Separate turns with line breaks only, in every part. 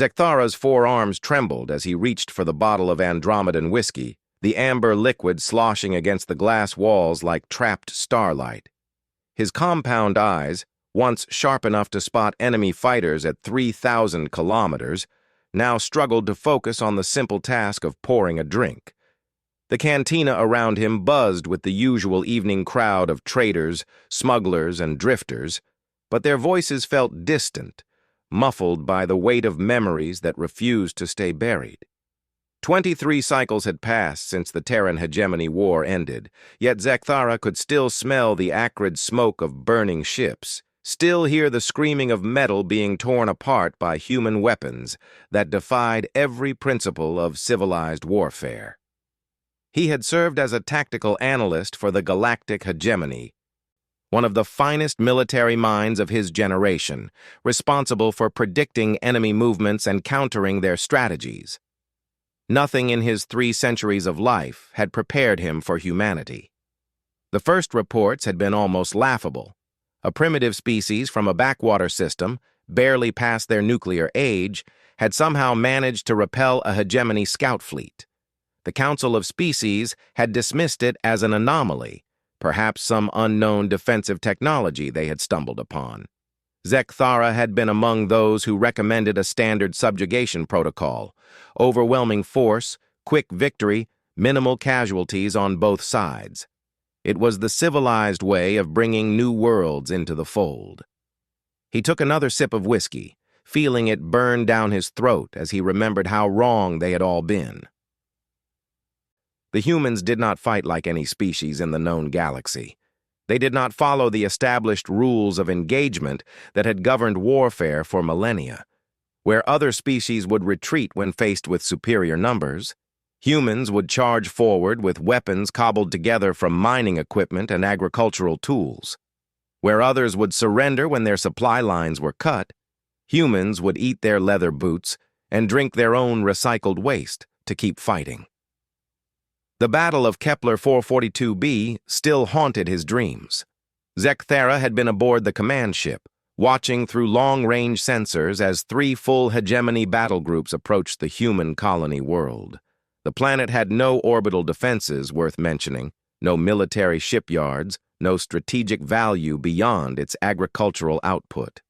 Zekthara's forearms trembled as he reached for the bottle of Andromedan whiskey, the amber liquid sloshing against the glass walls like trapped starlight. His compound eyes, once sharp enough to spot enemy fighters at 3,000 kilometers, now struggled to focus on the simple task of pouring a drink. The cantina around him buzzed with the usual evening crowd of traders, smugglers, and drifters, but their voices felt distant, muffled by the weight of memories that refused to stay buried. 23 cycles had passed since the Terran hegemony war ended, yet Zekthara could still smell the acrid smoke of burning ships, still hear the screaming of metal being torn apart by human weapons that defied every principle of civilized warfare. He had served as a tactical analyst for the Galactic hegemony, one of the finest military minds of his generation, responsible for predicting enemy movements and countering their strategies. Nothing in his 3 centuries of life had prepared him for humanity. The first reports had been almost laughable. A primitive species from a backwater system, barely past their nuclear age, had somehow managed to repel a hegemony scout fleet. The Council of Species had dismissed it as an anomaly, perhaps some unknown defensive technology they had stumbled upon. Zekthara had been among those who recommended a standard subjugation protocol: overwhelming force, quick victory, minimal casualties on both sides. It was the civilized way of bringing new worlds into the fold. He took another sip of whiskey, feeling it burn down his throat as he remembered how wrong they had all been. The humans did not fight like any species in the known galaxy. They did not follow the established rules of engagement that had governed warfare for millennia. Where other species would retreat when faced with superior numbers, humans would charge forward with weapons cobbled together from mining equipment and agricultural tools. Where others would surrender when their supply lines were cut, humans would eat their leather boots and drink their own recycled waste to keep fighting. The Battle of Kepler 442b still haunted his dreams. Zekthara had been aboard the command ship, watching through long-range sensors as 3 full hegemony battle groups approached the human colony world. The planet had no orbital defenses worth mentioning, no military shipyards, no strategic value beyond its agricultural output.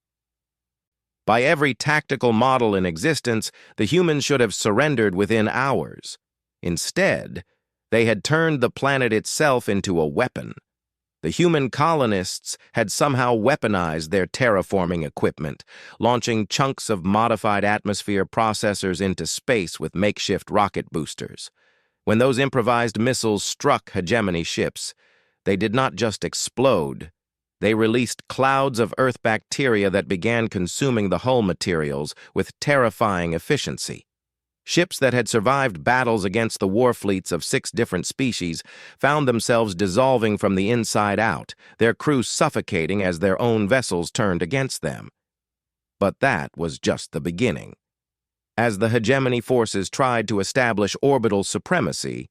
By every tactical model in existence, the humans should have surrendered within hours. Instead, they had turned the planet itself into a weapon. The human colonists had somehow weaponized their terraforming equipment, launching chunks of modified atmosphere processors into space with makeshift rocket boosters. When those improvised missiles struck hegemony ships, they did not just explode. They released clouds of Earth bacteria that began consuming the hull materials with terrifying efficiency. Ships that had survived battles against the war fleets of 6 different species found themselves dissolving from the inside out, their crews suffocating as their own vessels turned against them. But that was just the beginning. As the hegemony forces tried to establish orbital supremacy,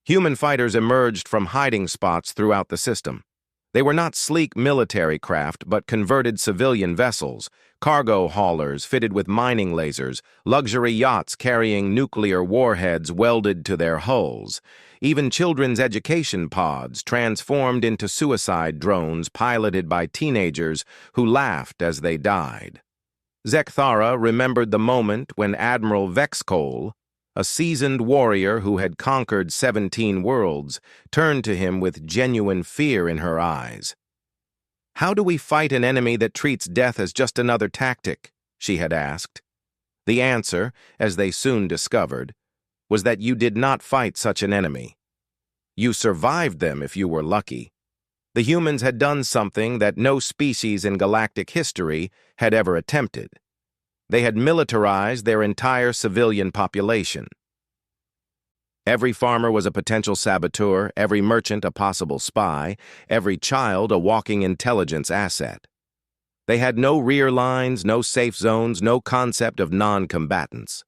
human fighters emerged from hiding spots throughout the system. They were not sleek military craft, but converted civilian vessels, cargo haulers fitted with mining lasers, luxury yachts carrying nuclear warheads welded to their hulls, even children's education pods transformed into suicide drones piloted by teenagers who laughed as they died. Zekthara remembered the moment when Admiral Vexcol, a seasoned warrior who had conquered 17 worlds, turned to him with genuine fear in her eyes. "How do we fight an enemy that treats death as just another tactic?" she had asked. The answer, as they soon discovered, was that you did not fight such an enemy. You survived them if you were lucky. The humans had done something that no species in galactic history had ever attempted. They had militarized their entire civilian population. Every farmer was a potential saboteur, every merchant a possible spy, every child a walking intelligence asset. They had no rear lines, no safe zones, no concept of non-combatants.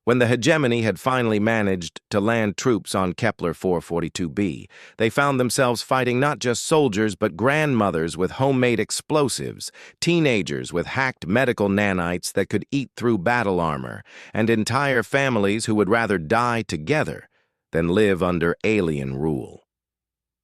When the hegemony had finally managed to land troops on Kepler 442b, they found themselves fighting not just soldiers but grandmothers with homemade explosives, teenagers with hacked medical nanites that could eat through battle armor, and entire families who would rather die together than live under alien rule.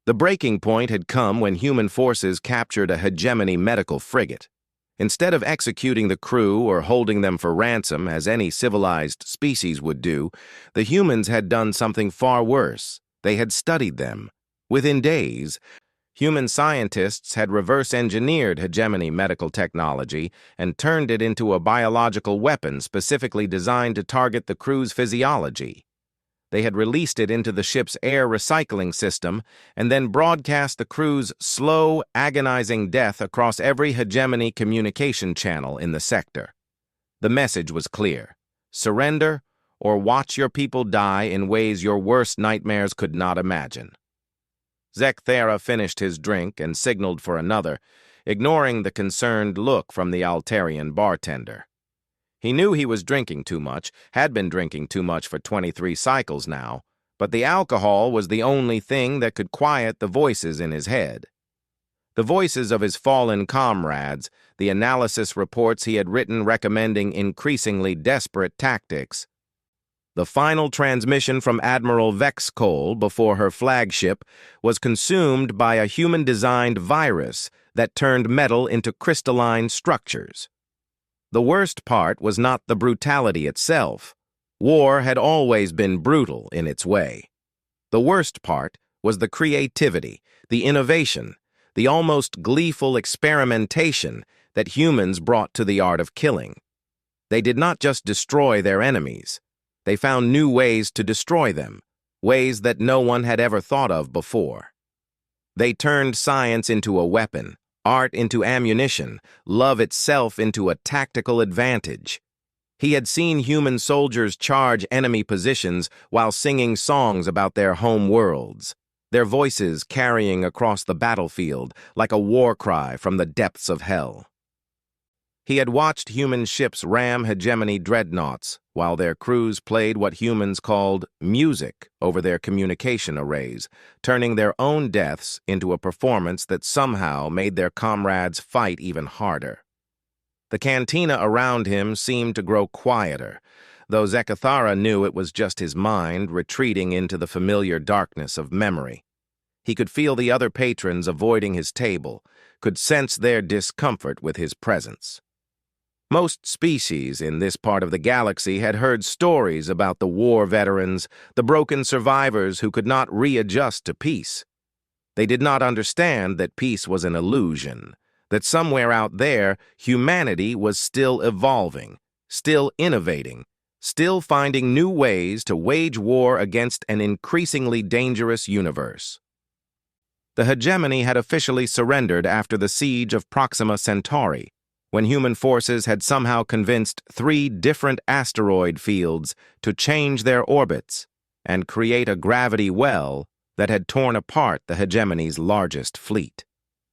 The breaking point had come when human forces captured a hegemony medical frigate. Instead of executing the crew or holding them for ransom as any civilized species would do, the humans had done something far worse. They had studied them. Within days, human scientists had reverse-engineered hegemony medical technology and turned it into a biological weapon specifically designed to target the crew's physiology. They had released it into the ship's air recycling system and then broadcast the crew's slow, agonizing death across every hegemony communication channel in the sector. The message was clear: surrender or watch your people die in ways your worst nightmares could not imagine. Zekthera finished his drink and signaled for another, ignoring the concerned look from the Altarian bartender. He knew he was drinking too much, had been drinking too much for 23 cycles now, but the alcohol was the only thing that could quiet the voices in his head. The voices of his fallen comrades, the analysis reports he had written recommending increasingly desperate tactics. The final transmission from Admiral Vexcol before her flagship was consumed by a human-designed virus that turned metal into crystalline structures. The worst part was not the brutality itself. War had always been brutal in its way. The worst part was the creativity, the innovation, the almost gleeful experimentation that humans brought to the art of killing. They did not just destroy their enemies. They found new ways to destroy them, ways that no one had ever thought of before. They turned science into a weapon, art into ammunition, love itself into a tactical advantage. He had seen human soldiers charge enemy positions while singing songs about their home worlds, their voices carrying across the battlefield like a war cry from the depths of hell. He had watched human ships ram hegemony dreadnoughts while their crews played what humans called music over their communication arrays, turning their own deaths into a performance that somehow made their comrades fight even harder. The cantina around him seemed to grow quieter, though Zekthara knew it was just his mind retreating into the familiar darkness of memory. He could feel the other patrons avoiding his table, could sense their discomfort with his presence. Most species in this part of the galaxy had heard stories about the war veterans, the broken survivors who could not readjust to peace. They did not understand that peace was an illusion, that somewhere out there humanity was still evolving, still innovating, still finding new ways to wage war against an increasingly dangerous universe. The hegemony had officially surrendered after the siege of Proxima Centauri, when human forces had somehow convinced 3 different asteroid fields to change their orbits and create a gravity well that had torn apart the hegemony's largest fleet.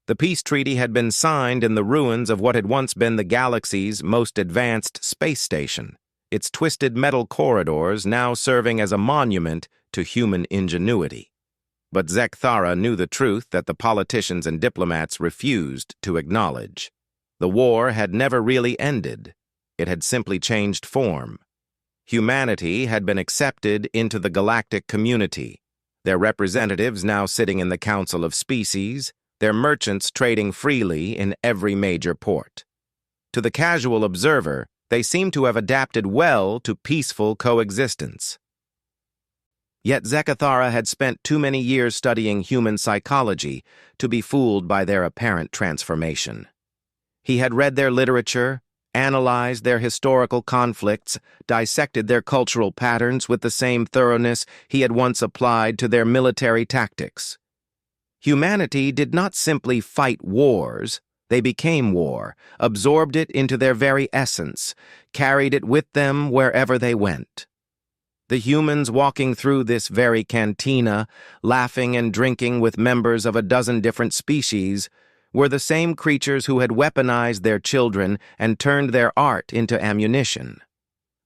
The peace treaty had been signed in the ruins of what had once been the galaxy's most advanced space station, its twisted metal corridors now serving as a monument to human ingenuity. But Zekthara knew the truth that the politicians and diplomats refused to acknowledge. The war had never really ended. It had simply changed form. Humanity had been accepted into the galactic community, their representatives now sitting in the Council of Species, their merchants trading freely in every major port. To the casual observer, they seemed to have adapted well to peaceful coexistence. Yet Zekthara had spent too many years studying human psychology to be fooled by their apparent transformation. He had read their literature, analyzed their historical conflicts, dissected their cultural patterns with the same thoroughness he had once applied to their military tactics. Humanity did not simply fight wars, they became war, absorbed it into their very essence, carried it with them wherever they went. The humans walking through this very cantina, laughing and drinking with members of a dozen different species, were the same creatures who had weaponized their children and turned their art into ammunition.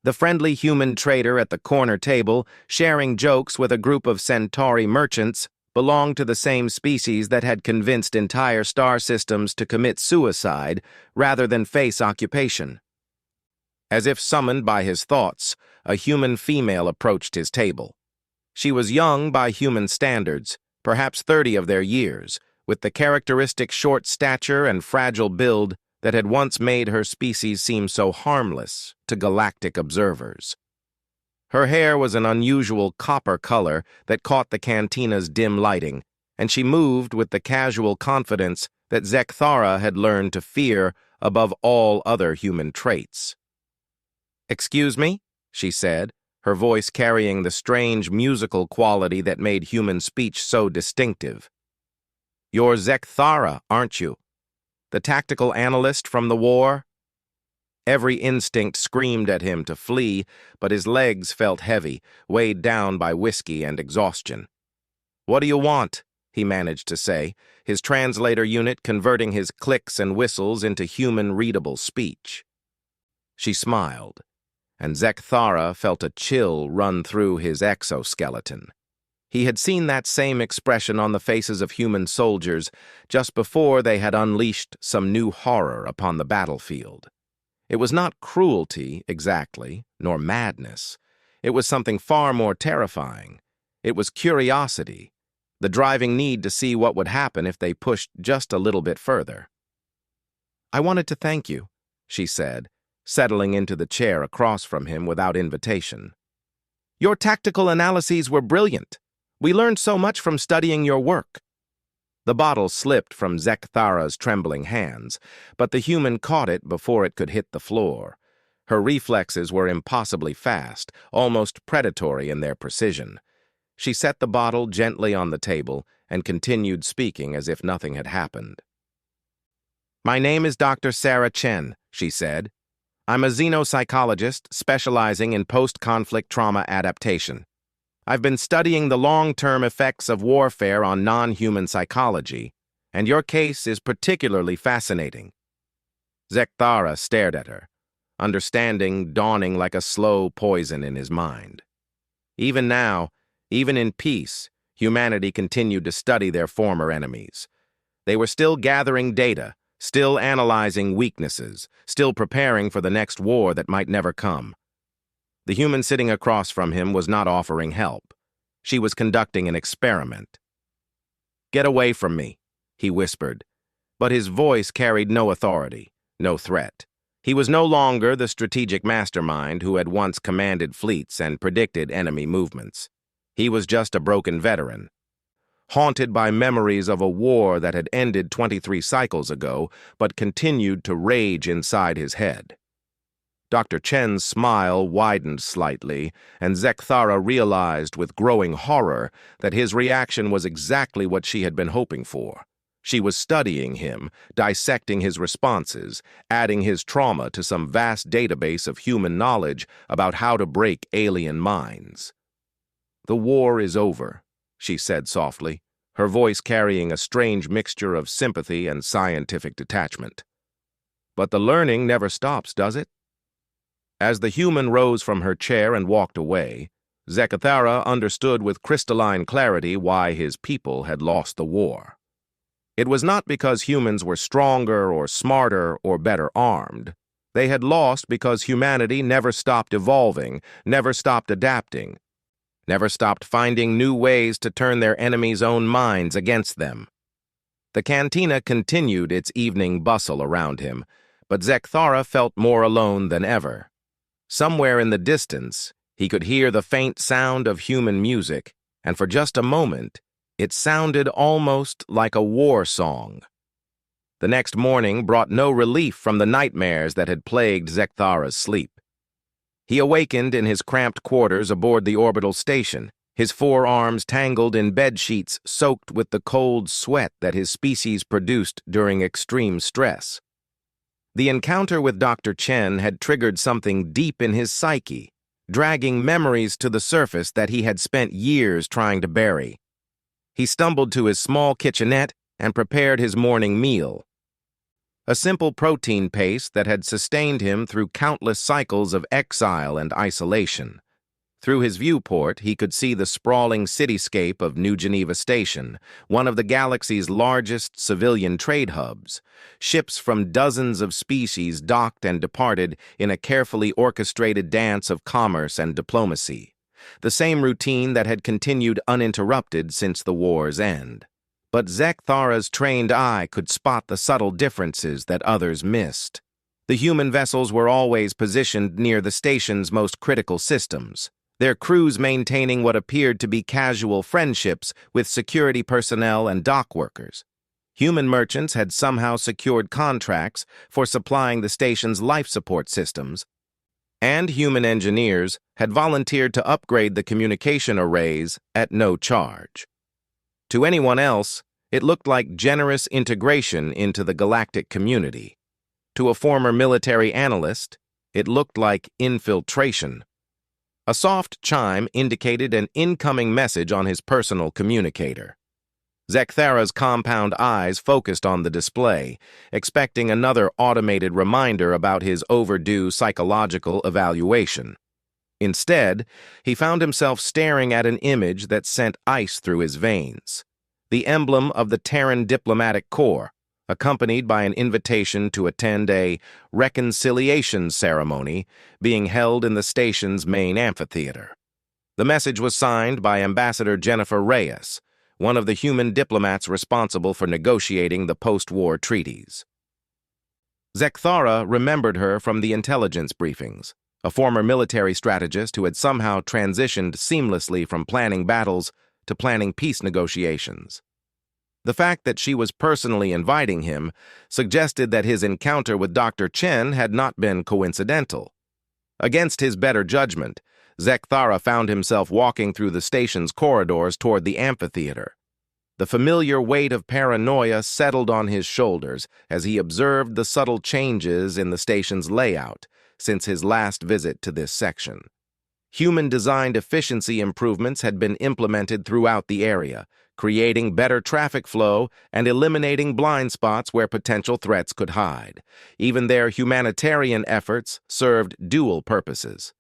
The friendly human trader at the corner table, sharing jokes with a group of Centauri merchants, belonged to the same species that had convinced entire star systems to commit suicide rather than face occupation. As if summoned by his thoughts, a human female approached his table. She was young by human standards, perhaps 30 of their years, with the characteristic short stature and fragile build that had once made her species seem so harmless to galactic observers. Her hair was an unusual copper color that caught the cantina's dim lighting, and she moved with the casual confidence that Zekthara had learned to fear above all other human traits. "Excuse me?" she said, her voice carrying the strange musical quality that made human speech so distinctive. "You're Zekthara, aren't you? The tactical analyst from the war?" Every instinct screamed at him to flee, but his legs felt heavy, weighed down by whiskey and exhaustion. "What do you want?" he managed to say, his translator unit converting his clicks and whistles into human-readable speech. She smiled, and Zekthara felt a chill run through his exoskeleton. He had seen that same expression on the faces of human soldiers just before they had unleashed some new horror upon the battlefield. It was not cruelty, exactly, nor madness. It was something far more terrifying. It was curiosity, the driving need to see what would happen if they pushed just a little bit further. "I wanted to thank you," she said, settling into the chair across from him without invitation. "Your tactical analyses were brilliant. We learned so much from studying your work." The bottle slipped from Zekthara's trembling hands, but the human caught it before it could hit the floor. Her reflexes were impossibly fast, almost predatory in their precision. She set the bottle gently on the table and continued speaking as if nothing had happened. "My name is Dr. Sarah Chen," she said. "I'm a xenopsychologist specializing in post-conflict trauma adaptation. I've been studying the long-term effects of warfare on non-human psychology, and your case is particularly fascinating." Zekthara stared at her, understanding dawning like a slow poison in his mind. Even now, even in peace, humanity continued to study their former enemies. They were still gathering data, still analyzing weaknesses, still preparing for the next war that might never come. The human sitting across from him was not offering help. She was conducting an experiment. "Get away from me," he whispered, but his voice carried no authority, no threat. He was no longer the strategic mastermind who had once commanded fleets and predicted enemy movements. He was just a broken veteran, haunted by memories of a war that had ended 23 cycles ago but continued to rage inside his head. Dr. Chen's smile widened slightly, and Zekthara realized with growing horror that his reaction was exactly what she had been hoping for. She was studying him, dissecting his responses, adding his trauma to some vast database of human knowledge about how to break alien minds. "The war is over," she said softly, her voice carrying a strange mixture of sympathy and scientific detachment. "But the learning never stops, does it?" As the human rose from her chair and walked away, Zekthara understood with crystalline clarity why his people had lost the war. It was not because humans were stronger or smarter or better armed. They had lost because humanity never stopped evolving, never stopped adapting, never stopped finding new ways to turn their enemies' own minds against them. The cantina continued its evening bustle around him, but Zekthara felt more alone than ever. Somewhere in the distance, he could hear the faint sound of human music, and for just a moment, it sounded almost like a war song. The next morning brought no relief from the nightmares that had plagued Zekthara's sleep. He awakened in his cramped quarters aboard the orbital station, his forearms tangled in bed sheets soaked with the cold sweat that his species produced during extreme stress. The encounter with Dr. Chen had triggered something deep in his psyche, dragging memories to the surface that he had spent years trying to bury. He stumbled to his small kitchenette and prepared his morning meal. a simple protein paste that had sustained him through countless cycles of exile and isolation. Through his viewport, he could see the sprawling cityscape of New Geneva Station, one of the galaxy's largest civilian trade hubs. Ships from dozens of species docked and departed in a carefully orchestrated dance of commerce and diplomacy. The same routine that had continued uninterrupted since the war's end. But Zekthara's trained eye could spot the subtle differences that others missed. The human vessels were always positioned near the station's most critical systems, their crews maintaining what appeared to be casual friendships with security personnel and dock workers. Human merchants had somehow secured contracts for supplying the station's life support systems, and human engineers had volunteered to upgrade the communication arrays at no charge. To anyone else, it looked like generous integration into the galactic community. To a former military analyst, it looked like infiltration. A soft chime indicated an incoming message on his personal communicator. Zekthara's compound eyes focused on the display, expecting another automated reminder about his overdue psychological evaluation. Instead, he found himself staring at an image that sent ice through his veins. The emblem of the Terran Diplomatic Corps, accompanied by an invitation to attend a reconciliation ceremony being held in the station's main amphitheater. The message was signed by Ambassador Jennifer Reyes, one of the human diplomats responsible for negotiating the post-war treaties. Zekthara remembered her from the intelligence briefings, a former military strategist who had somehow transitioned seamlessly from planning battles to planning peace negotiations. The fact that she was personally inviting him suggested that his encounter with Dr. Chen had not been coincidental. Against his better judgment, Zekthara found himself walking through the station's corridors toward the amphitheater. The familiar weight of paranoia settled on his shoulders as he observed the subtle changes in the station's layout since his last visit to this section. Human-designed efficiency improvements had been implemented throughout the area, creating better traffic flow and eliminating blind spots where potential threats could hide. Even their humanitarian efforts served dual purposes.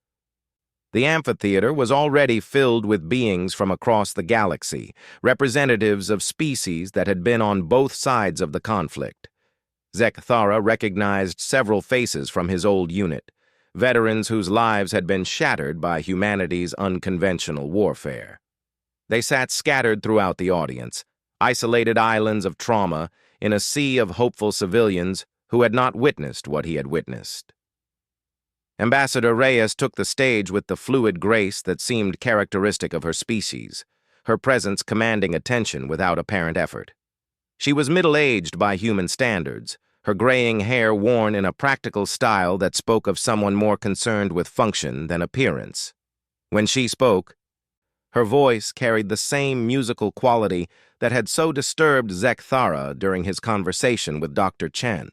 The amphitheater was already filled with beings from across the galaxy, representatives of species that had been on both sides of the conflict. Zekthara recognized several faces from his old unit, veterans whose lives had been shattered by humanity's unconventional warfare. They sat scattered throughout the audience, isolated islands of trauma in a sea of hopeful civilians who had not witnessed what he had witnessed. Ambassador Reyes took the stage with the fluid grace that seemed characteristic of her species, her presence commanding attention without apparent effort. She was middle-aged by human standards, her graying hair worn in a practical style that spoke of someone more concerned with function than appearance. When she spoke, her voice carried the same musical quality that had so disturbed Zekthara during his conversation with Dr. Chen.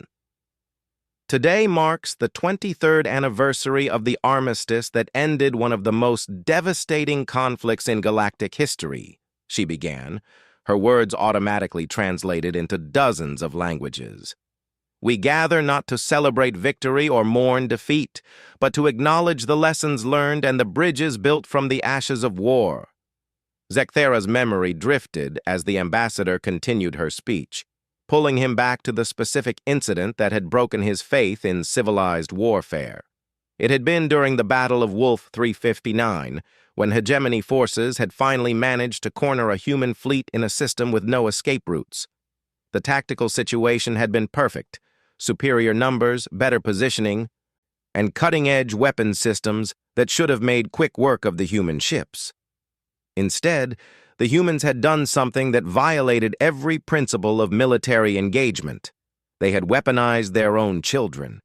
Today marks the 23rd anniversary of the armistice that ended one of the most devastating conflicts in galactic history, she began, her words automatically translated into dozens of languages. We gather not to celebrate victory or mourn defeat, but to acknowledge the lessons learned and the bridges built from the ashes of war. Zekthara's memory drifted as the ambassador continued her speech, pulling him back to the specific incident that had broken his faith in civilized warfare. It had been during the Battle of Wolf 359, when hegemony forces had finally managed to corner a human fleet in a system with no escape routes. The tactical situation had been perfect: superior numbers, better positioning, and cutting-edge weapon systems that should have made quick work of the human ships. Instead, the humans had done something that violated every principle of military engagement. They had weaponized their own children.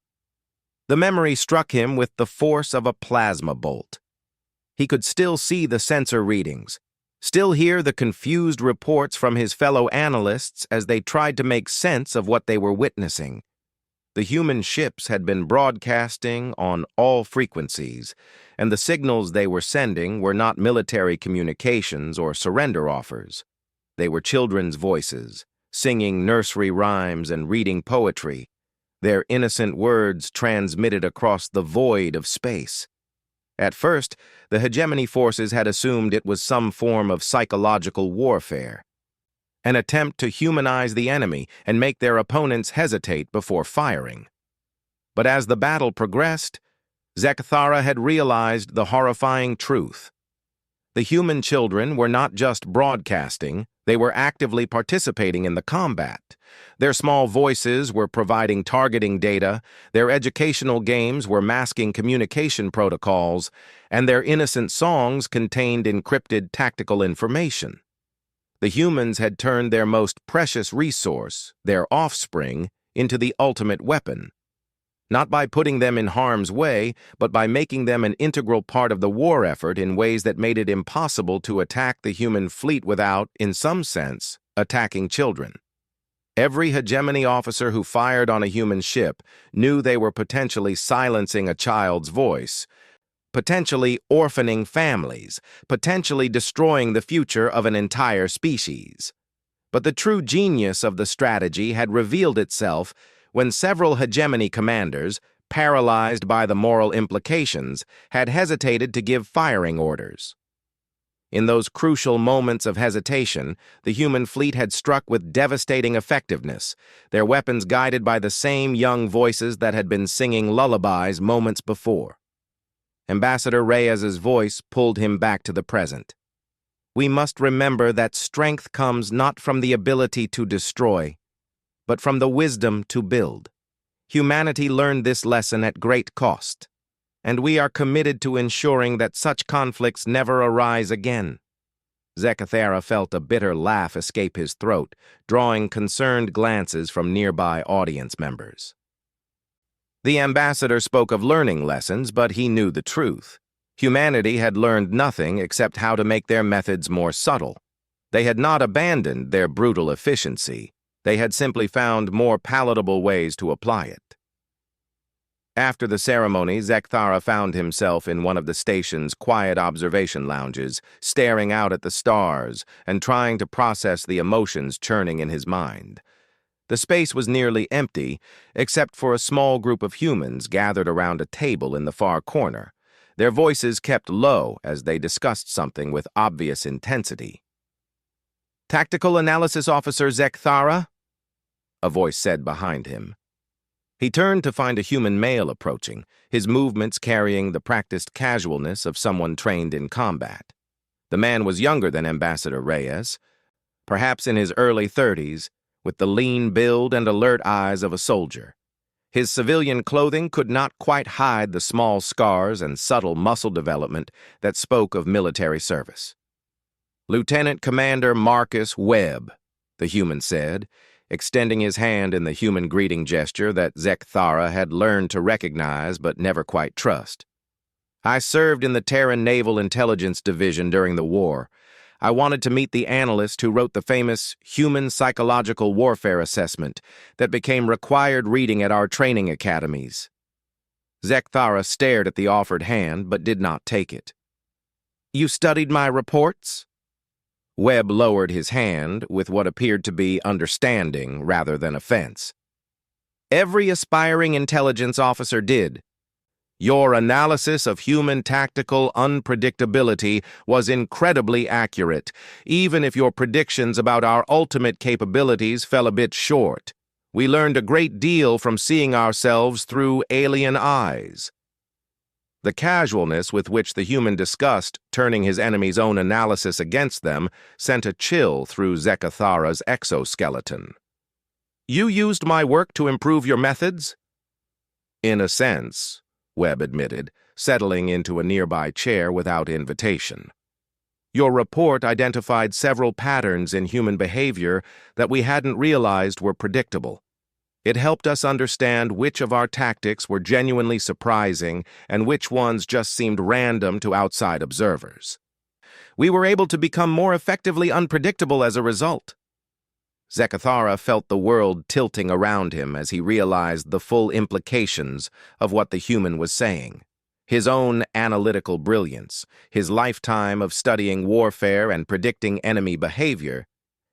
The memory struck him with the force of a plasma bolt. He could still see the sensor readings, still hear the confused reports from his fellow analysts as they tried to make sense of what they were witnessing. The human ships had been broadcasting on all frequencies, and the signals they were sending were not military communications or surrender offers. They were children's voices, singing nursery rhymes and reading poetry, their innocent words transmitted across the void of space. At first, the hegemony forces had assumed it was some form of psychological warfare, an attempt to humanize the enemy and make their opponents hesitate before firing. But as the battle progressed, Zechthara had realized the horrifying truth. The human children were not just broadcasting, they were actively participating in the combat. Their small voices were providing targeting data, their educational games were masking communication protocols, and their innocent songs contained encrypted tactical information. The humans had turned their most precious resource, their offspring, into the ultimate weapon. Not by putting them in harm's way, but by making them an integral part of the war effort in ways that made it impossible to attack the human fleet without, in some sense, attacking children. Every hegemony officer who fired on a human ship knew they were potentially silencing a child's voice, potentially orphaning families, potentially destroying the future of an entire species. But the true genius of the strategy had revealed itself when several hegemony commanders, paralyzed by the moral implications, had hesitated to give firing orders. In those crucial moments of hesitation, the human fleet had struck with devastating effectiveness, their weapons guided by the same young voices that had been singing lullabies moments before. Ambassador Reyes's voice pulled him back to the present. We must remember that strength comes not from the ability to destroy, but from the wisdom to build. Humanity learned this lesson at great cost, and we are committed to ensuring that such conflicts never arise again. Zechthara felt a bitter laugh escape his throat, drawing concerned glances from nearby audience members. The ambassador spoke of learning lessons, but he knew the truth. Humanity had learned nothing except how to make their methods more subtle. They had not abandoned their brutal efficiency. They had simply found more palatable ways to apply it. After the ceremony, Zechthara found himself in one of the station's quiet observation lounges, staring out at the stars and trying to process the emotions churning in his mind. The space was nearly empty, except for a small group of humans gathered around a table in the far corner. Their voices kept low as they discussed something with obvious intensity. "Tactical Analysis Officer Zechthara?" a voice said behind him. He turned to find a human male approaching, his movements carrying the practiced casualness of someone trained in combat. The man was younger than Ambassador Reyes, perhaps in his early 30s, with the lean build and alert eyes of a soldier. His civilian clothing could not quite hide the small scars and subtle muscle development that spoke of military service. "Lieutenant Commander Marcus Webb," the human said, extending his hand in the human greeting gesture that Zechthara had learned to recognize but never quite trust. "I served in the Terran Naval Intelligence Division during the war. I wanted to meet the analyst who wrote the famous Human Psychological Warfare Assessment that became required reading at our training academies." Zechthara stared at the offered hand but did not take it. "You studied my reports?" Webb lowered his hand with what appeared to be understanding rather than offense. "Every aspiring intelligence officer did. Your analysis of human tactical unpredictability was incredibly accurate, even if your predictions about our ultimate capabilities fell a bit short. We learned a great deal from seeing ourselves through alien eyes." The casualness with which the human discussed turning his enemy's own analysis against them sent a chill through Zechthara's exoskeleton. "You used my work to improve your methods?" "In a sense," Webb admitted, settling into a nearby chair without invitation. "Your report identified several patterns in human behavior that we hadn't realized were predictable. It helped us understand which of our tactics were genuinely surprising and which ones just seemed random to outside observers. We were able to become more effectively unpredictable as a result." Zechthara felt the world tilting around him as he realized the full implications of what the human was saying. His own analytical brilliance, his lifetime of studying warfare and predicting enemy behavior,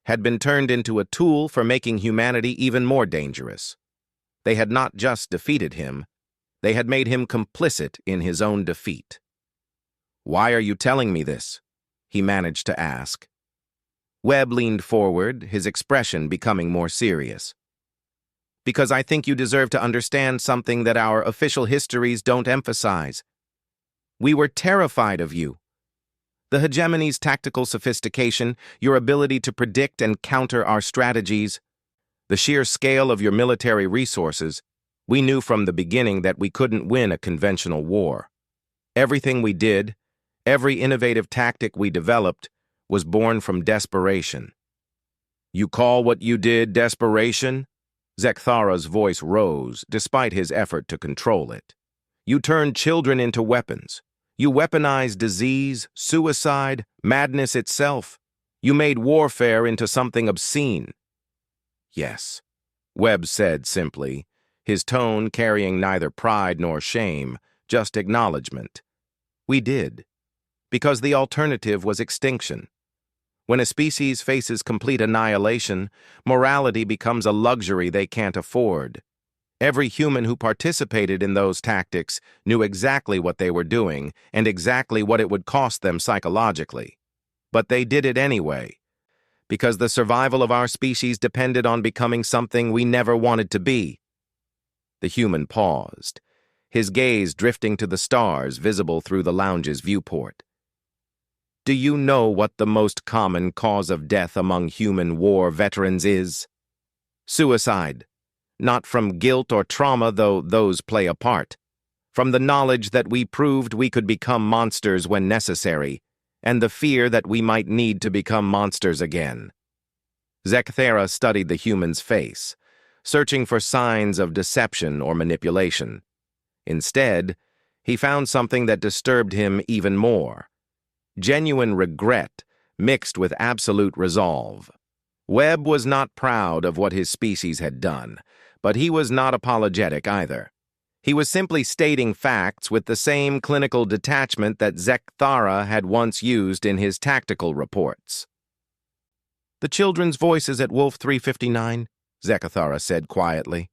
had been turned into a tool for making humanity even more dangerous. They had not just defeated him, they had made him complicit in his own defeat. "Why are you telling me this?" he managed to ask. Webb leaned forward, his expression becoming more serious. "Because I think you deserve to understand something that our official histories don't emphasize. We were terrified of you. The hegemony's tactical sophistication, your ability to predict and counter our strategies, the sheer scale of your military resources, we knew from the beginning that we couldn't win a conventional war. Everything we did, every innovative tactic we developed, was born from desperation." "You call what you did desperation?" Zekthara's voice rose, despite his effort to control it. "You turned children into weapons. You weaponized disease, suicide, madness itself. You made warfare into something obscene." "Yes," Webb said simply, his tone carrying neither pride nor shame, just acknowledgement. "We did. Because the alternative was extinction. When a species faces complete annihilation, morality becomes a luxury they can't afford. Every human who participated in those tactics knew exactly what they were doing and exactly what it would cost them psychologically. But they did it anyway, because the survival of our species depended on becoming something we never wanted to be." The human paused, his gaze drifting to the stars visible through the lounge's viewport. "Do you know what the most common cause of death among human war veterans is? Suicide. Not from guilt or trauma, though those play a part. From the knowledge that we proved we could become monsters when necessary, and the fear that we might need to become monsters again." Zekthara studied the human's face, searching for signs of deception or manipulation. Instead, he found something that disturbed him even more. Genuine regret mixed with absolute resolve. Webb was not proud of what his species had done, but he was not apologetic either. He was simply stating facts with the same clinical detachment that Zekthara had once used in his tactical reports. "The children's voices at Wolf 359, Zekthara said quietly.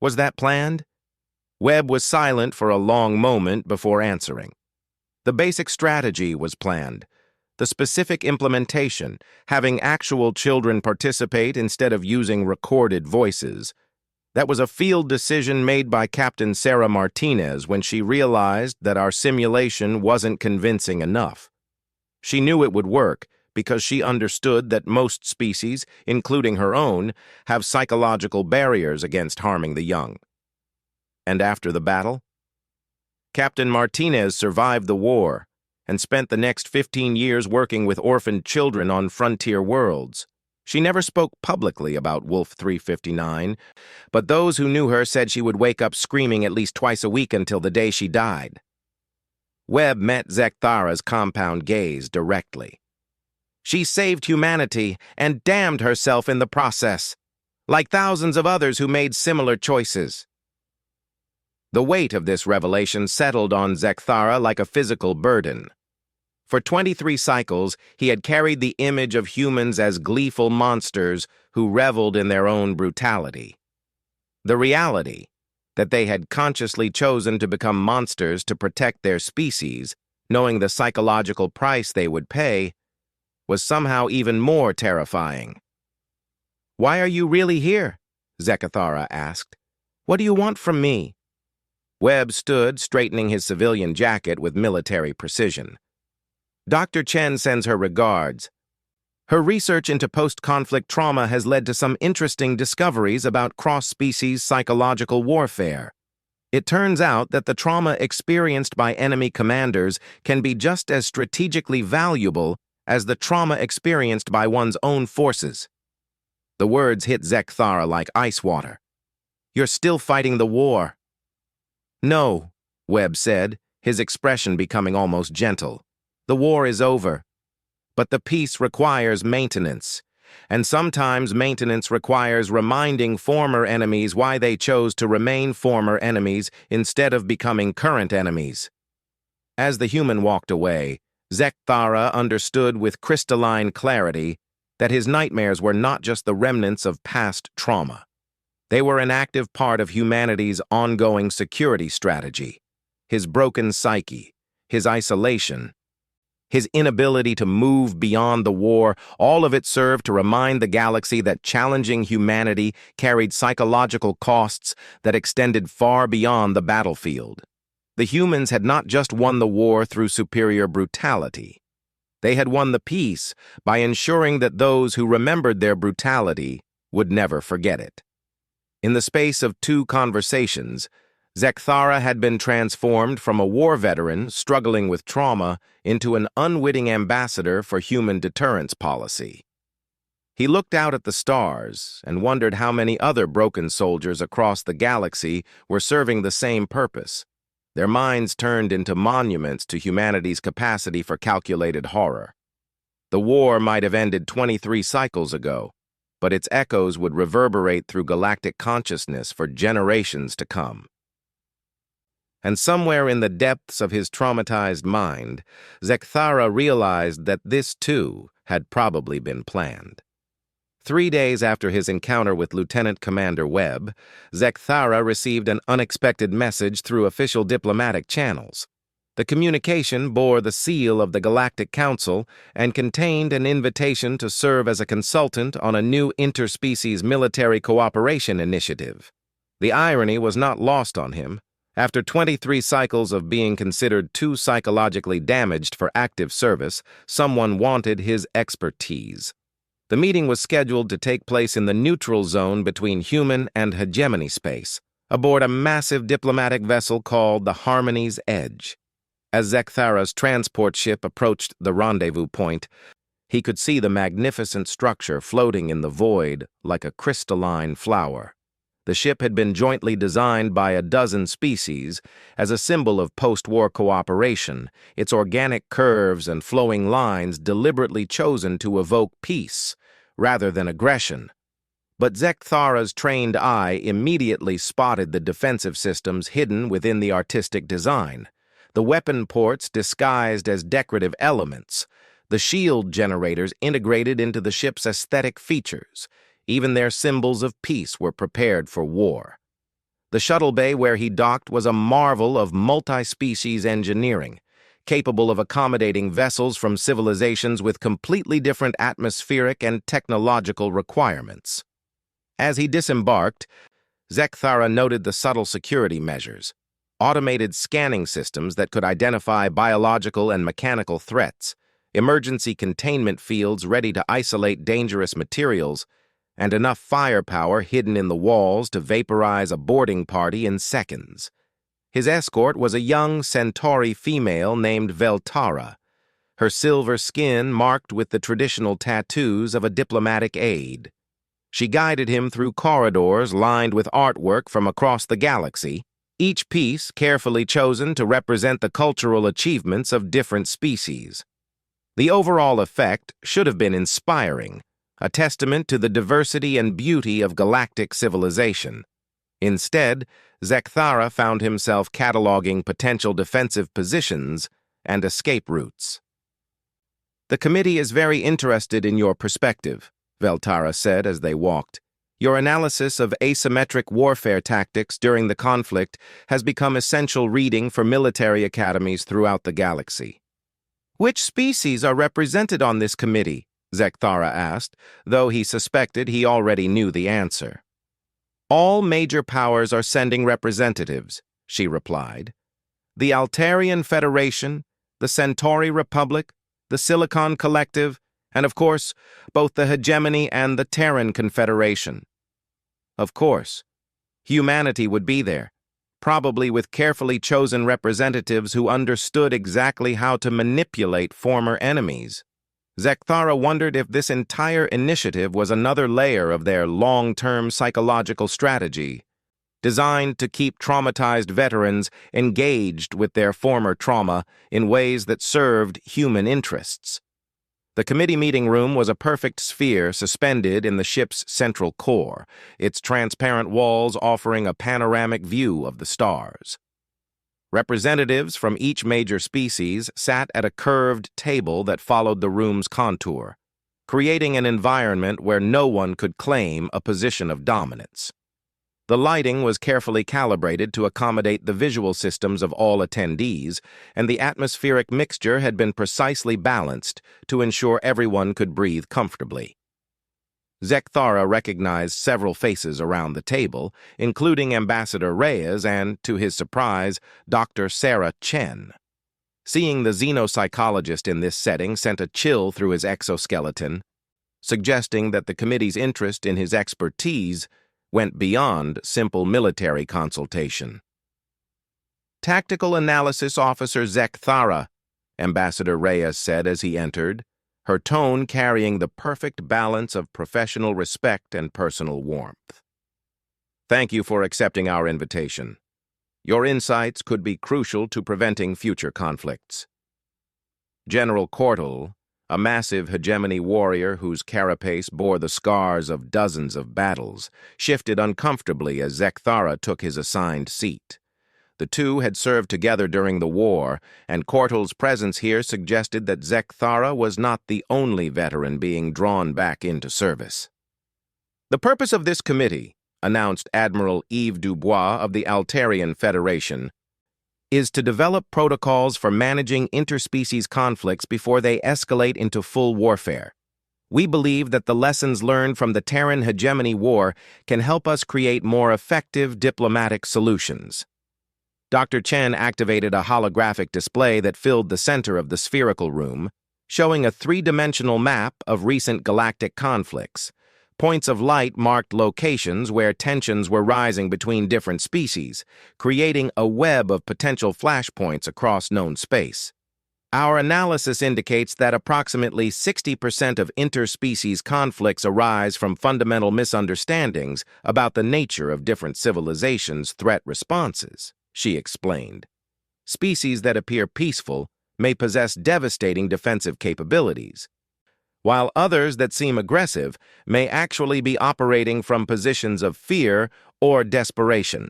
"Was that planned?" Webb was silent for a long moment before answering. "The basic strategy was planned. The specific implementation, having actual children participate instead of using recorded voices, that was a field decision made by Captain Sarah Martinez when she realized that our simulation wasn't convincing enough. She knew it would work because she understood that most species, including her own, have psychological barriers against harming the young." "And after the battle?" "Captain Martinez survived the war and spent the next 15 years working with orphaned children on frontier worlds. She never spoke publicly about Wolf 359, but those who knew her said she would wake up screaming at least twice a week until the day she died." Webb met Zekthara's compound gaze directly. "She saved humanity and damned herself in the process, like thousands of others who made similar choices." The weight of this revelation settled on Zekthara like a physical burden. For 23 cycles, he had carried the image of humans as gleeful monsters who reveled in their own brutality. The reality that they had consciously chosen to become monsters to protect their species, knowing the psychological price they would pay, was somehow even more terrifying. "Why are you really here?" Zekthara asked. "What do you want from me?" Webb stood, straightening his civilian jacket with military precision. "Dr. Chen sends her regards. Her research into post-conflict trauma has led to some interesting discoveries about cross-species psychological warfare. It turns out that the trauma experienced by enemy commanders can be just as strategically valuable as the trauma experienced by one's own forces." The words hit Zekthara like ice water. "You're still fighting the war." "No," Webb said, his expression becoming almost gentle. "The war is over. But the peace requires maintenance, and sometimes maintenance requires reminding former enemies why they chose to remain former enemies instead of becoming current enemies." As the human walked away, Zekthara understood with crystalline clarity that his nightmares were not just the remnants of past trauma. They were an active part of humanity's ongoing security strategy. His broken psyche, his isolation, his inability to move beyond the war, all of it served to remind the galaxy that challenging humanity carried psychological costs that extended far beyond the battlefield. The humans had not just won the war through superior brutality. They had won the peace by ensuring that those who remembered their brutality would never forget it. In the space of 2 conversations, Zekthara had been transformed from a war veteran struggling with trauma into an unwitting ambassador for human deterrence policy. He looked out at the stars and wondered how many other broken soldiers across the galaxy were serving the same purpose. Their minds turned into monuments to humanity's capacity for calculated horror. The war might have ended 23 cycles ago, but its echoes would reverberate through galactic consciousness for generations to come. And somewhere in the depths of his traumatized mind, Zekthara realized that this, too, had probably been planned. 3 days after his encounter with Lieutenant Commander Webb, Zekthara received an unexpected message through official diplomatic channels. The communication bore the seal of the Galactic Council and contained an invitation to serve as a consultant on a new interspecies military cooperation initiative. The irony was not lost on him. After 23 cycles of being considered too psychologically damaged for active service, someone wanted his expertise. The meeting was scheduled to take place in the neutral zone between human and hegemony space, aboard a massive diplomatic vessel called the Harmony's Edge. As Zekthara's transport ship approached the rendezvous point, he could see the magnificent structure floating in the void like a crystalline flower. The ship had been jointly designed by a dozen species as a symbol of post-war cooperation, its organic curves and flowing lines deliberately chosen to evoke peace rather than aggression. But Zekthara's trained eye immediately spotted the defensive systems hidden within the artistic design. The weapon ports disguised as decorative elements, the shield generators integrated into the ship's aesthetic features. Even their symbols of peace were prepared for war. The shuttle bay where he docked was a marvel of multi-species engineering, capable of accommodating vessels from civilizations with completely different atmospheric and technological requirements. As he disembarked, Zekthara noted the subtle security measures, automated scanning systems that could identify biological and mechanical threats, emergency containment fields ready to isolate dangerous materials, and enough firepower hidden in the walls to vaporize a boarding party in seconds. His escort was a young Centauri female named Veltara, her silver skin marked with the traditional tattoos of a diplomatic aide. She guided him through corridors lined with artwork from across the galaxy, each piece carefully chosen to represent the cultural achievements of different species. The overall effect should have been inspiring, a testament to the diversity and beauty of galactic civilization. Instead, Zekthara found himself cataloging potential defensive positions and escape routes. "The committee is very interested in your perspective," Veltara said as they walked. "Your analysis of asymmetric warfare tactics during the conflict has become essential reading for military academies throughout the galaxy." "Which species are represented on this committee?" Zekthara asked, though he suspected he already knew the answer. "All major powers are sending representatives," she replied. "The Altarian Federation, the Centauri Republic, the Silicon Collective, and of course, both the Hegemony and the Terran Confederation." Of course, humanity would be there, probably with carefully chosen representatives who understood exactly how to manipulate former enemies. Zekthara wondered if this entire initiative was another layer of their long-term psychological strategy, designed to keep traumatized veterans engaged with their former trauma in ways that served human interests. The committee meeting room was a perfect sphere suspended in the ship's central core, its transparent walls offering a panoramic view of the stars. Representatives from each major species sat at a curved table that followed the room's contour, creating an environment where no one could claim a position of dominance. The lighting was carefully calibrated to accommodate the visual systems of all attendees, and the atmospheric mixture had been precisely balanced to ensure everyone could breathe comfortably. Zekthara recognized several faces around the table, including Ambassador Reyes and, to his surprise, Dr. Sarah Chen. Seeing the xenopsychologist in this setting sent a chill through his exoskeleton, suggesting that the committee's interest in his expertise went beyond simple military consultation. "Tactical Analysis Officer Zekthara," Ambassador Reyes said as he entered, her tone carrying the perfect balance of professional respect and personal warmth. "Thank you for accepting our invitation. Your insights could be crucial to preventing future conflicts." General Cortal, a massive hegemony warrior whose carapace bore the scars of dozens of battles, shifted uncomfortably as Zekthara took his assigned seat. The two had served together during the war, and Cortal's presence here suggested that Zekthara was not the only veteran being drawn back into service. "The purpose of this committee," announced Admiral Yves Dubois of the Altarian Federation, "is to develop protocols for managing interspecies conflicts before they escalate into full warfare. We believe that the lessons learned from the Terran Hegemony War can help us create more effective diplomatic solutions." Dr. Chen activated a holographic display that filled the center of the spherical room, showing a three-dimensional map of recent galactic conflicts. Points of light marked locations where tensions were rising between different species, creating a web of potential flashpoints across known space. "Our analysis indicates that approximately 60% of interspecies conflicts arise from fundamental misunderstandings about the nature of different civilizations' threat responses," she explained. "Species that appear peaceful may possess devastating defensive capabilities, while others that seem aggressive may actually be operating from positions of fear or desperation."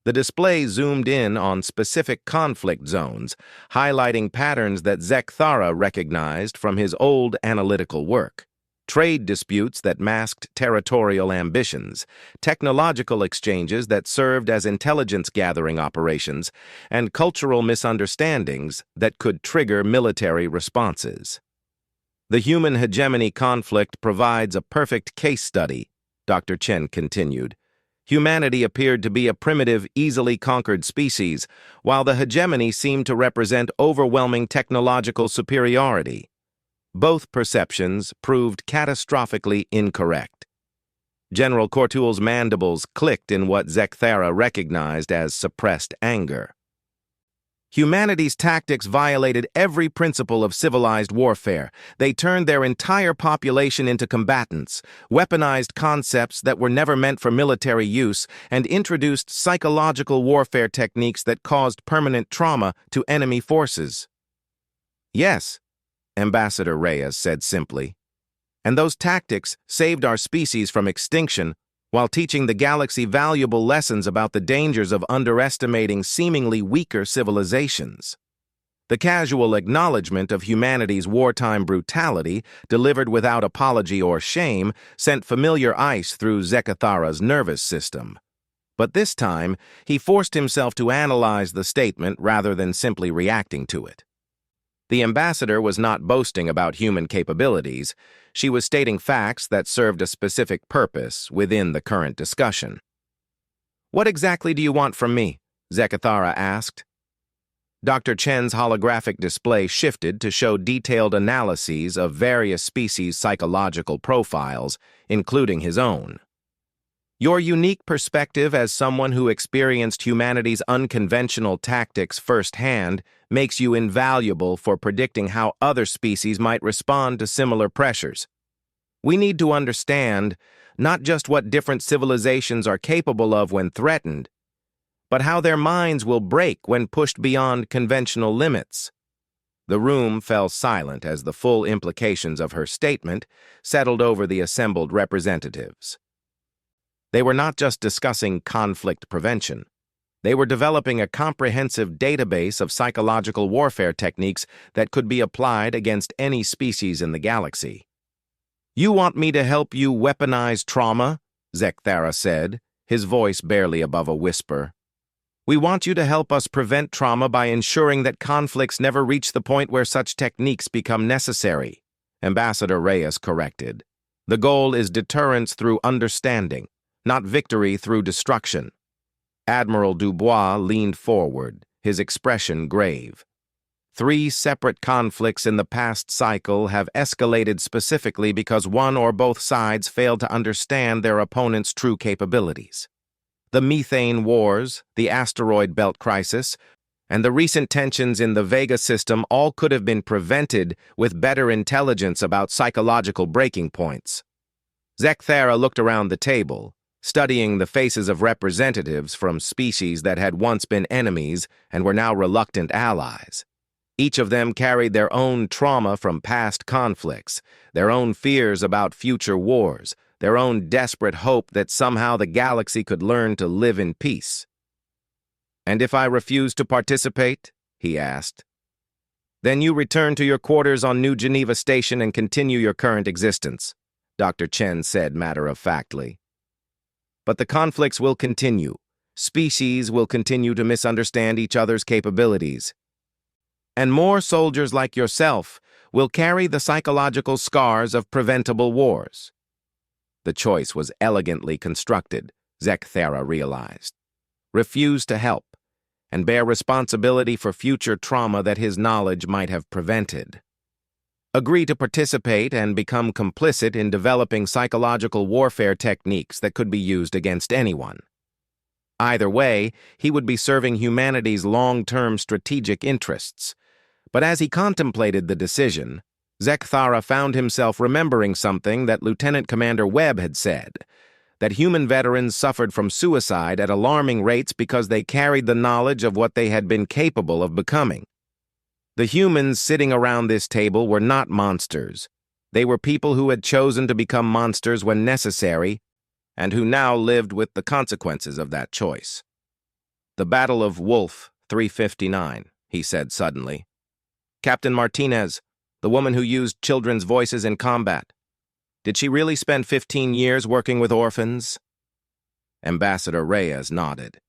The display zoomed in on specific conflict zones, highlighting patterns that Zekthara recognized from his old analytical work. Trade disputes that masked territorial ambitions, technological exchanges that served as intelligence-gathering operations, and cultural misunderstandings that could trigger military responses. "The human hegemony conflict provides a perfect case study," Dr. Chen continued. "Humanity appeared to be a primitive, easily conquered species, while the hegemony seemed to represent overwhelming technological superiority. Both perceptions proved catastrophically incorrect." General Cortul's mandibles clicked in what Zekthara recognized as suppressed anger. "Humanity's tactics violated every principle of civilized warfare. They turned their entire population into combatants, weaponized concepts that were never meant for military use, and introduced psychological warfare techniques that caused permanent trauma to enemy forces." "Yes," Ambassador Reyes said simply. "And those tactics saved our species from extinction while teaching the galaxy valuable lessons about the dangers of underestimating seemingly weaker civilizations." The casual acknowledgement of humanity's wartime brutality, delivered without apology or shame, sent familiar ice through Zekthara's nervous system. But this time, he forced himself to analyze the statement rather than simply reacting to it. The ambassador was not boasting about human capabilities. She was stating facts that served a specific purpose within the current discussion. "What exactly do you want from me?" Zekthara asked. Dr. Chen's holographic display shifted to show detailed analyses of various species' psychological profiles, including his own. "Your unique perspective as someone who experienced humanity's unconventional tactics firsthand makes you invaluable for predicting how other species might respond to similar pressures. We need to understand not just what different civilizations are capable of when threatened, but how their minds will break when pushed beyond conventional limits." The room fell silent as the full implications of her statement settled over the assembled representatives. They were not just discussing conflict prevention. They were developing a comprehensive database of psychological warfare techniques that could be applied against any species in the galaxy. "You want me to help you weaponize trauma?" Zekthara said, his voice barely above a whisper. "We want you to help us prevent trauma by ensuring that conflicts never reach the point where such techniques become necessary," Ambassador Reyes corrected. "The goal is deterrence through understanding, not victory through destruction." Admiral Dubois leaned forward, his expression grave. 3 separate conflicts in the past cycle have escalated specifically because one or both sides failed to understand their opponent's true capabilities. The methane wars, the asteroid belt crisis, and the recent tensions in the Vega system all could have been prevented with better intelligence about psychological breaking points. Zekthara looked around the table, studying the faces of representatives from species that had once been enemies and were now reluctant allies. Each of them carried their own trauma from past conflicts, their own fears about future wars, their own desperate hope that somehow the galaxy could learn to live in peace. "And if I refuse to participate?" he asked. "Then you return to your quarters on New Geneva Station and continue your current existence," Dr. Chen said matter-of-factly. "But the conflicts will continue. Species will continue to misunderstand each other's capabilities. And more soldiers like yourself will carry the psychological scars of preventable wars." The choice was elegantly constructed, Zekthara realized. Refuse to help, and bear responsibility for future trauma that his knowledge might have prevented. Agree to participate and become complicit in developing psychological warfare techniques that could be used against anyone. Either way, he would be serving humanity's long-term strategic interests. But as he contemplated the decision, Zekthara found himself remembering something that Lieutenant Commander Webb had said, that human veterans suffered from suicide at alarming rates because they carried the knowledge of what they had been capable of becoming. The humans sitting around this table were not monsters. They were people who had chosen to become monsters when necessary, and who now lived with the consequences of that choice. "The Battle of Wolf 359, he said suddenly. "Captain Martinez, the woman who used children's voices in combat. Did she really spend 15 years working with orphans?" Ambassador Reyes nodded.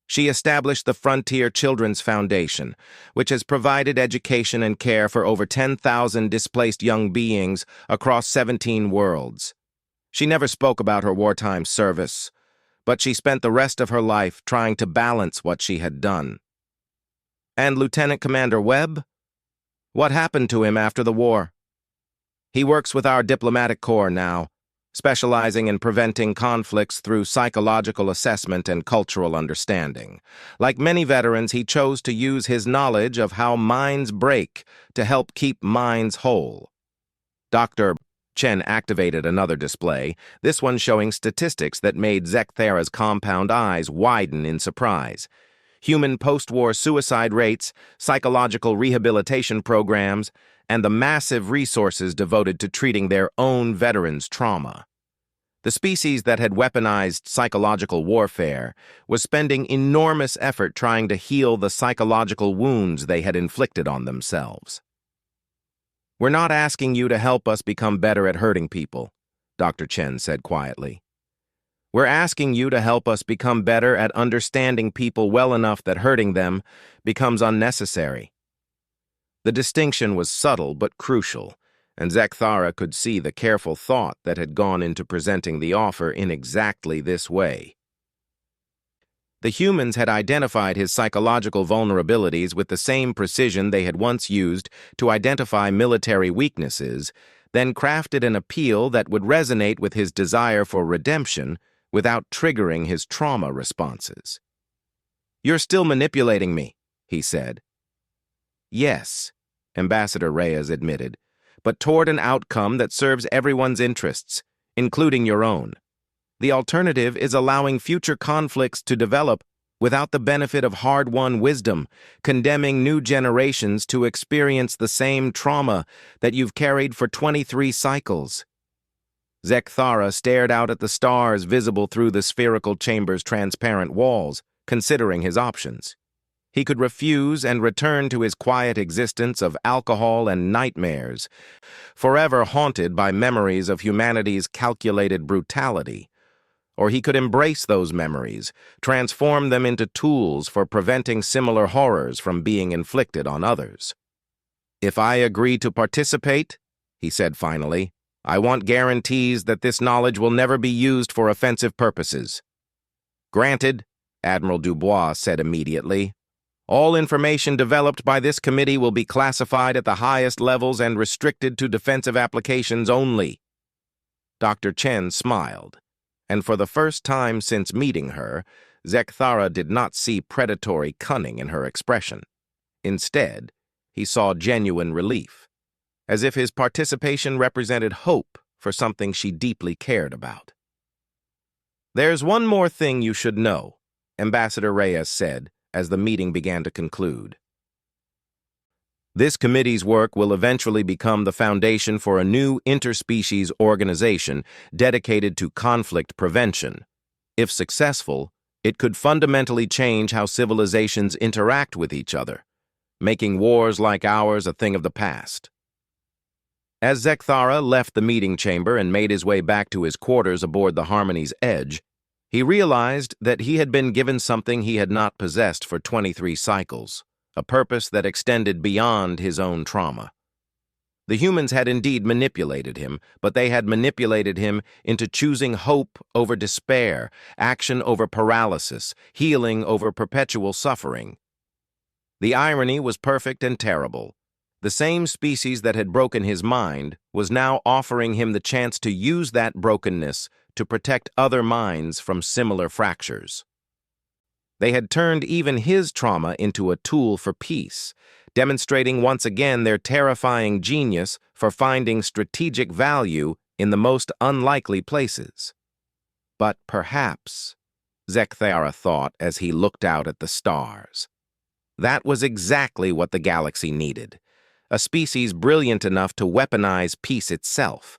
"She established the Frontier Children's Foundation, which has provided education and care for over 10,000 displaced young beings across 17 worlds. She never spoke about her wartime service, but she spent the rest of her life trying to balance what she had done." "And Lieutenant Commander Webb? What happened to him after the war?" "He works with our diplomatic corps now, specializing in preventing conflicts through psychological assessment and cultural understanding. Like many veterans, he chose to use his knowledge of how minds break to help keep minds whole." Dr. Chen activated another display, this one showing statistics that made Zekthara's compound eyes widen in surprise. Human post-war suicide rates, psychological rehabilitation programs, and the massive resources devoted to treating their own veterans' trauma. The species that had weaponized psychological warfare was spending enormous effort trying to heal the psychological wounds they had inflicted on themselves. "We're not asking you to help us become better at hurting people," Dr. Chen said quietly. "We're asking you to help us become better at understanding people well enough that hurting them becomes unnecessary." The distinction was subtle but crucial, and Zekthara could see the careful thought that had gone into presenting the offer in exactly this way. The humans had identified his psychological vulnerabilities with the same precision they had once used to identify military weaknesses, then crafted an appeal that would resonate with his desire for redemption without triggering his trauma responses. "You're still manipulating me," he said. "Yes," Ambassador Reyes admitted, "but toward an outcome that serves everyone's interests, including your own. The alternative is allowing future conflicts to develop without the benefit of hard-won wisdom, condemning new generations to experience the same trauma that you've carried for 23 cycles." Zekthara stared out at the stars visible through the spherical chamber's transparent walls, considering his options. He could refuse and return to his quiet existence of alcohol and nightmares, forever haunted by memories of humanity's calculated brutality. or he could embrace those memories, transform them into tools for preventing similar horrors from being inflicted on others. "If I agree to participate," he said finally, "I want guarantees that this knowledge will never be used for offensive purposes." "Granted," Admiral Dubois said immediately. "All information developed by this committee will be classified at the highest levels and restricted to defensive applications only." Dr. Chen smiled, and for the first time since meeting her, Zekthara did not see predatory cunning in her expression. Instead, he saw genuine relief, as if his participation represented hope for something she deeply cared about. "There's one more thing you should know," Ambassador Reyes said as the meeting began to conclude. "This committee's work will eventually become the foundation for a new interspecies organization dedicated to conflict prevention. If successful, it could fundamentally change how civilizations interact with each other, making wars like ours a thing of the past." As Zekthara left the meeting chamber and made his way back to his quarters aboard the Harmony's Edge, he realized that he had been given something he had not possessed for 23 cycles, a purpose that extended beyond his own trauma. The humans had indeed manipulated him, but they had manipulated him into choosing hope over despair, action over paralysis, healing over perpetual suffering. The irony was perfect and terrible. The same species that had broken his mind was now offering him the chance to use that brokenness to protect other minds from similar fractures. They had turned even his trauma into a tool for peace, demonstrating once again their terrifying genius for finding strategic value in the most unlikely places. But perhaps, Zekthara thought as he looked out at the stars, that was exactly what the galaxy needed. A species brilliant enough to weaponize peace itself,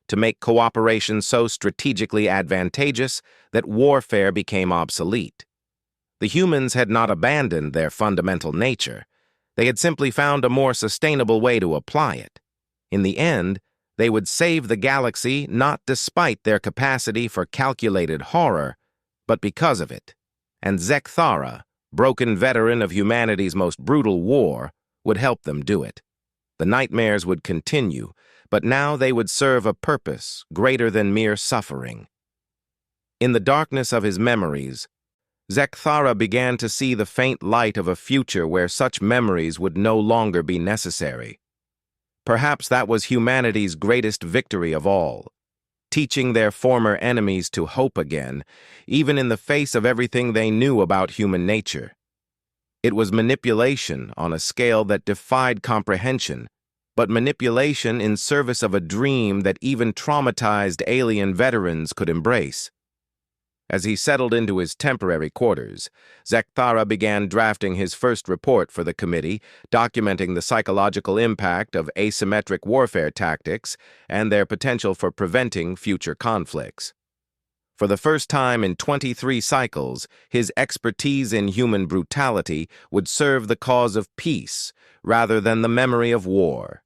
to make cooperation so strategically advantageous that warfare became obsolete. The humans had not abandoned their fundamental nature. They had simply found a more sustainable way to apply it. In the end, they would save the galaxy not despite their capacity for calculated horror, but because of it. And Zekthara, broken veteran of humanity's most brutal war, would help them do it. The nightmares would continue, but now they would serve a purpose greater than mere suffering. In the darkness of his memories, Zekthara began to see the faint light of a future where such memories would no longer be necessary. Perhaps that was humanity's greatest victory of all, teaching their former enemies to hope again, even in the face of everything they knew about human nature. It was manipulation on a scale that defied comprehension, but manipulation in service of a dream that even traumatized alien veterans could embrace. As he settled into his temporary quarters, Zekthara began drafting his first report for the committee, documenting the psychological impact of asymmetric warfare tactics and their potential for preventing future conflicts. For the first time in 23 cycles, his expertise in human brutality would serve the cause of peace rather than the memory of war.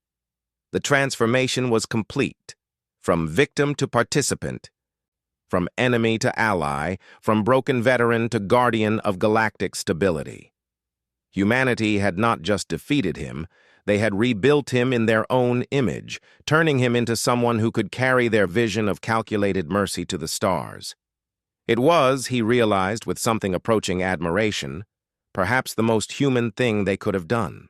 The transformation was complete, from victim to participant, from enemy to ally, from broken veteran to guardian of galactic stability. Humanity had not just defeated him, they had rebuilt him in their own image, turning him into someone who could carry their vision of calculated mercy to the stars. It was, he realized with something approaching admiration, perhaps the most human thing they could have done.